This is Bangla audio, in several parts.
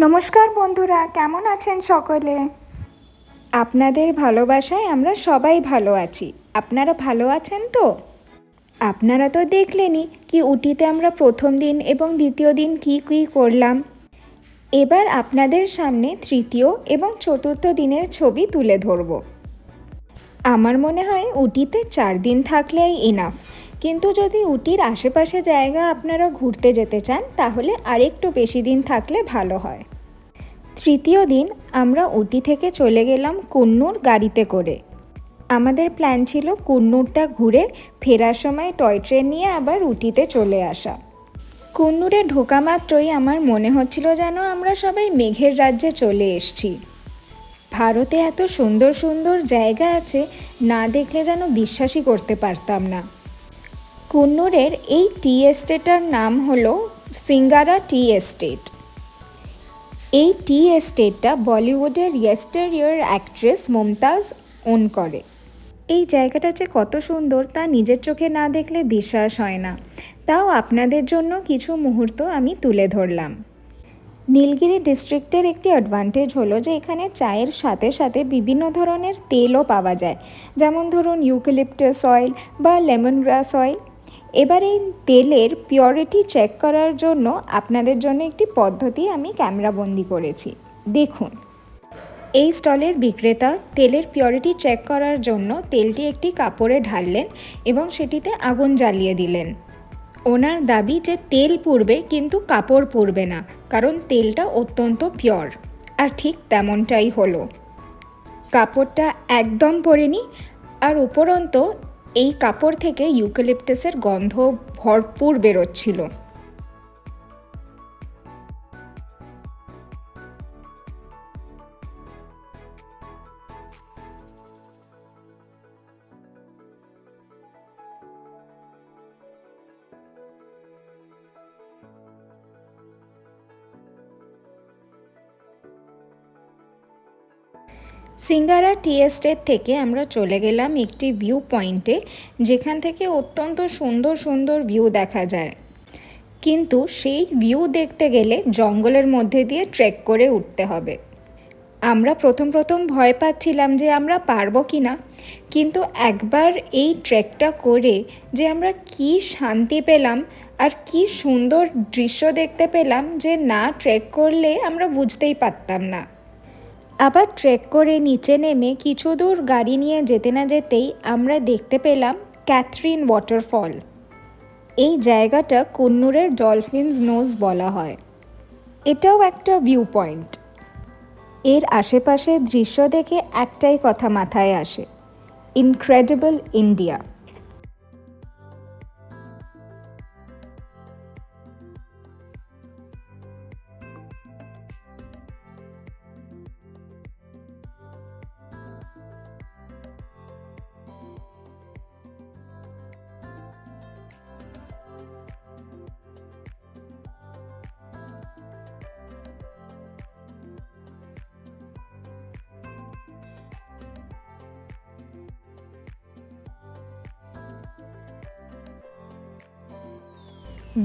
নমস্কার বন্ধুরা, কেমন আছেন সকলে? আপনাদের ভালোবাসায় আমরা সবাই ভালো আছি। আপনারা ভালো আছেন তো? আপনারা তো দেখলেনই কি উটিতে আমরা প্রথম দিন এবং দ্বিতীয় দিন কি কি করলাম। এবার আপনাদের সামনে তৃতীয় এবং চতুর্থ দিনের ছবি তুলে ধরব। আমার মনে হয় উটিতে 4 দিন থাকলেই ইনাফ, কিন্তু যদি উটির আশেপাশে জায়গা আপনারা ঘুরতে যেতে চান তাহলে আরেকটু বেশি দিন থাকলে ভালো হয়। তৃতীয় দিন আমরা উটি থেকে চলে গেলাম কুন্নুর গাড়িতে করে। আমাদের প্ল্যান ছিল কুন্নুরটা ঘুরে ফেরার সময় টয় ট্রেন নিয়ে আবার উটিতে চলে আসা। কুন্নুরে ঢোকা মাত্রই আমার মনে হচ্ছিল যেন আমরা সবাই মেঘের রাজ্যে চলে এসেছি। ভারতে এত সুন্দর সুন্দর জায়গা আছে, না দেখলে যেন বিশ্বাসই করতে পারতাম না। কুন্নুরের এই টি এস্টেটার নাম হলো সিঙ্গারা টি এস্টেট। এই টি এস্টেটটা বলিউডের ইয়েস্টারইয়ার অ্যাক্ট্রেস মুমতাজ ওন করে। এই জায়গাটা যে কত সুন্দর তা নিজের চোখে না দেখলে বিশ্বাস হয় না, তাও আপনাদের জন্য কিছু মুহূর্ত আমি তুলে ধরলাম। নীলগিরি ডিস্ট্রিক্টের একটি অ্যাডভান্টেজ হলো যে এখানে চায়ের সাথে সাথে বিভিন্ন ধরনের তেলও পাওয়া যায়, যেমন ধরুন ইউক্যালিপটাস অয়েল বা লেমন গ্রাস অয়েল। এবার এই তেলের পিওরিটি চেক করার জন্য আপনাদের জন্য একটি পদ্ধতি আমি ক্যামেরাবন্দি করেছি, দেখুন। এই স্টলের বিক্রেতা তেলের পিওরিটি চেক করার জন্য তেলটি একটি কাপড়ে ঢাললেন এবং সেটিতে আগুন জ্বালিয়ে দিলেন। ওনার দাবি যে তেল পুড়বে কিন্তু কাপড় পুড়বে না, কারণ তেলটা অত্যন্ত পিওর। আর ঠিক তেমনটাই হলো। কাপড়টা একদম পড়েনি, আর উপরন্ত এই কাপড় থেকে ইউক্যালিপটাসের গন্ধ ভরপুর বেরোচ্ছিল। সিঙ্গারা টি এস্টেট থেকে আমরা চলে গেলাম একটি ভিউ পয়েন্টে, যেখান থেকে অত্যন্ত সুন্দর সুন্দর ভিউ দেখা যায়। কিন্তু সেই ভিউ দেখতে গেলে জঙ্গলের মধ্যে দিয়ে ট্রেক করে উঠতে হবে। আমরা প্রথম ভয় পাচ্ছিলাম যে আমরা পারবো কি না, কিন্তু একবার এই ট্রেকটা করে যে আমরা কি শান্তি পেলাম আর কি সুন্দর দৃশ্য দেখতে পেলাম যে না ট্রেক করলে আমরা বুঝতেই পারতাম না। আবার ট্রেক করে নিচে নেমে কিছু দূর গাড়ি নিয়ে যেতে না যেতেই আমরা দেখতে পেলাম ক্যাথরিন ওয়াটারফল। এই জায়গাটা কুন্নুরের ডলফিনস নোজ বলা হয়। এটাও একটা ভিউ পয়েন্ট। এর আশেপাশের দৃশ্য দেখে একটাই কথা মাথায় আসে, ইনক্রেডিবল ইন্ডিয়া।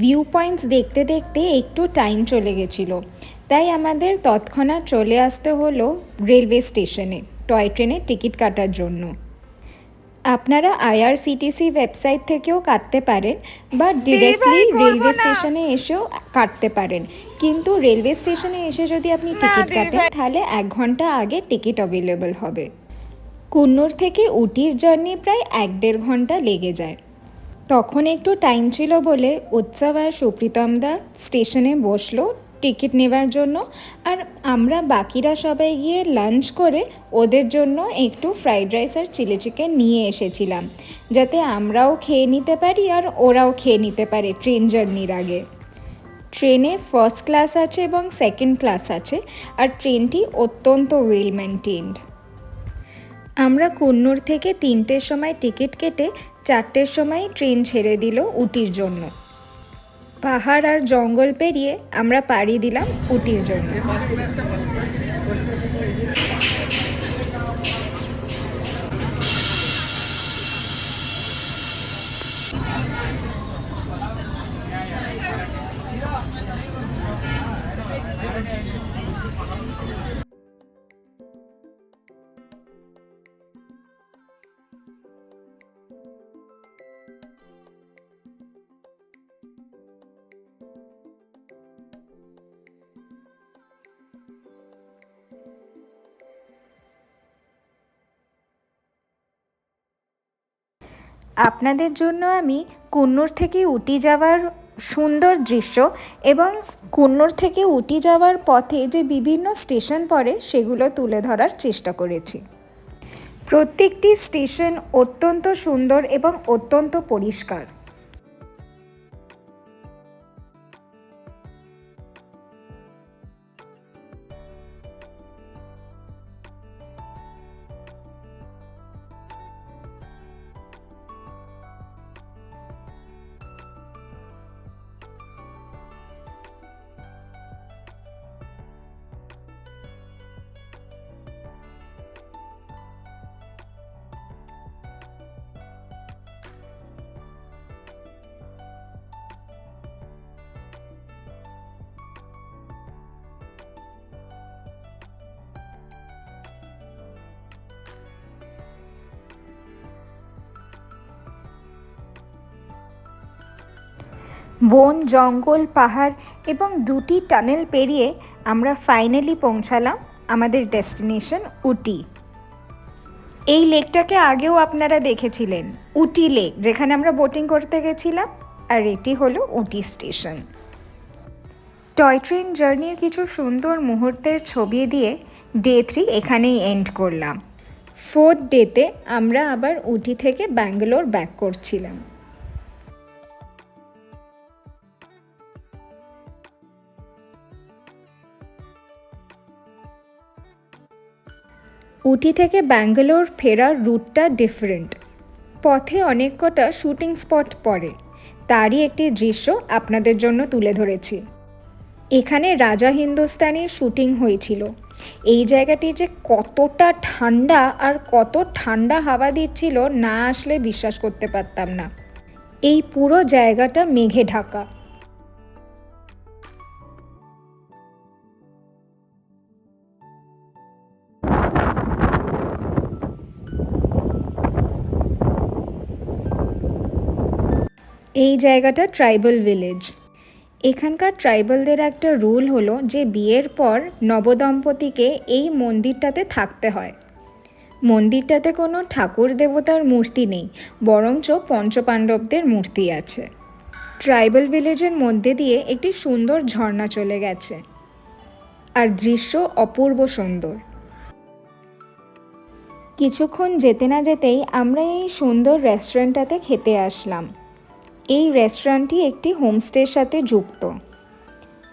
ভিউ পয়েন্টস দেখতে দেখতে একটু টাইম চলে গেছিলো, তাই আমাদের তৎক্ষণাৎ চলে আসতে হলো রেলওয়ে স্টেশনে টয় ট্রেনের টিকিট কাটার জন্য। আপনারা আইআরসিটিসি ওয়েবসাইট থেকেও কাটতে পারেন বা ডিরেক্টলি রেলওয়ে স্টেশনে এসেও কাটতে পারেন, কিন্তু রেলওয়ে স্টেশনে এসে যদি আপনি টিকিট কাটেন তাহলে 1 ঘন্টা আগে টিকিট অ্যাভেলেবল হবে। কুন্নুর থেকে উটির জার্নি প্রায় 1-1.5 ঘন্টা লেগে যায়। তখন একটু টাইম ছিল বলে উৎসব আর সুপ্রীতম দা স্টেশনে বসলো টিকিট নেবার জন্য, আর আমরা বাকিরা সবাই গিয়ে লাঞ্চ করে ওদের জন্য একটু ফ্রাইড রাইস আর চিলি চিকেন নিয়ে এসেছিলাম, যাতে আমরাও খেয়ে নিতে পারি আর ওরাও খেয়ে নিতে পারে ট্রেন জার্নির আগে। ট্রেনে ফার্স্ট ক্লাস আছে এবং সেকেন্ড ক্লাস আছে, আর ট্রেনটি অত্যন্ত ওয়েল মেনটেন্ড। আমরা কুন্নুর থেকে 3টের সময় টিকিট কেটে 4টের সময় ট্রেন ছেড়ে দিল উটির জন্য। পাহাড় আর জঙ্গল পেরিয়ে আমরা পাড়ি দিলাম উটির জন্য। আপনাদের জন্য আমি কুন্নুর থেকে উটি যাওয়ার সুন্দর দৃশ্য এবং কুন্নুর থেকে উটি যাওয়ার পথে যে বিভিন্ন স্টেশন পড়ে সেগুলো তুলে ধরার চেষ্টা করেছি। প্রত্যেকটি স্টেশন অত্যন্ত সুন্দর এবং অত্যন্ত পরিষ্কার। বন, জঙ্গল, পাহাড় এবং দুটি টানেল পেরিয়ে আমরা ফাইনালি পৌঁছালাম আমাদের ডেস্টিনেশন উটি। এই লেকটাকে আগেও আপনারা দেখেছিলেন, উটি লেক, যেখানে আমরা বোটিং করতে গেছিলাম। আর এটি হলো উটি স্টেশন। টয় ট্রেন জার্নির কিছু সুন্দর মুহূর্তের ছবি দিয়ে ডে 3 এখানেই এন্ড করলাম। 4th ডেতে আমরা আবার উটি থেকে ব্যাঙ্গালোর ব্যাক করছিলাম। উটি থেকে ব্যাঙ্গালোর ফেরার রুটটা ডিফারেন্ট। পথে অনেক কটা শুটিং স্পট পড়ে, তারই একটি দৃশ্য আপনাদের জন্য তুলে ধরেছি। এখানে রাজা হিন্দুস্তানির শুটিং হয়েছিল। এই জায়গাটি যে কতটা ঠান্ডা আর কত ঠান্ডা হাওয়া দিচ্ছিল, না আসলে বিশ্বাস করতে পারতাম না। এই পুরো জায়গাটা মেঘে ঢাকা। এই জায়গাটা ট্রাইবাল ভিলেজ। এখানকার ট্রাইবালদের একটা রুল হলো যে বিয়ের পর নবদম্পতিকে এই মন্দিরটাতে থাকতে হয়। মন্দিরটাতে কোনো ঠাকুর দেবতার মূর্তি নেই, বরঞ্চ পঞ্চপাণ্ডবদের মূর্তি আছে। ট্রাইবাল ভিলেজের মধ্যে দিয়ে একটি সুন্দর ঝর্ণা চলে গেছে, আর দৃশ্য অপূর্ব সুন্দর। কিছুক্ষণ যেতে না যেতেই আমরা এই সুন্দর রেস্টুরেন্টটাতে খেতে আসলাম। এই রেস্টুরেন্টটি একটি হোমস্টের সাথে যুক্ত।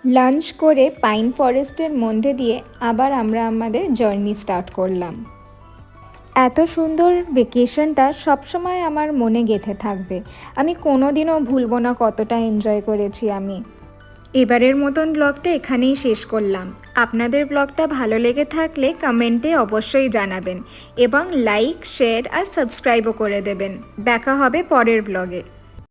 লাঞ্চ করে পাইন ফরেস্টের মধ্যে দিয়ে আবার আমরা আমাদের জার্নি স্টার্ট করলাম। এত সুন্দর ভেকেশনটা সবসময় আমার মনে গেঁথে থাকবে। আমি কোনোদিনও ভুলব না কতটা এনজয় করেছি আমি। এবারের মতন ব্লগটা এখানেই শেষ করলাম। আপনাদের ব্লগটা ভালো লেগে থাকলে কমেন্টে অবশ্যই জানাবেন এবং লাইক, শেয়ার আর সাবস্ক্রাইবও করে দেবেন। দেখা হবে পরের ব্লগে।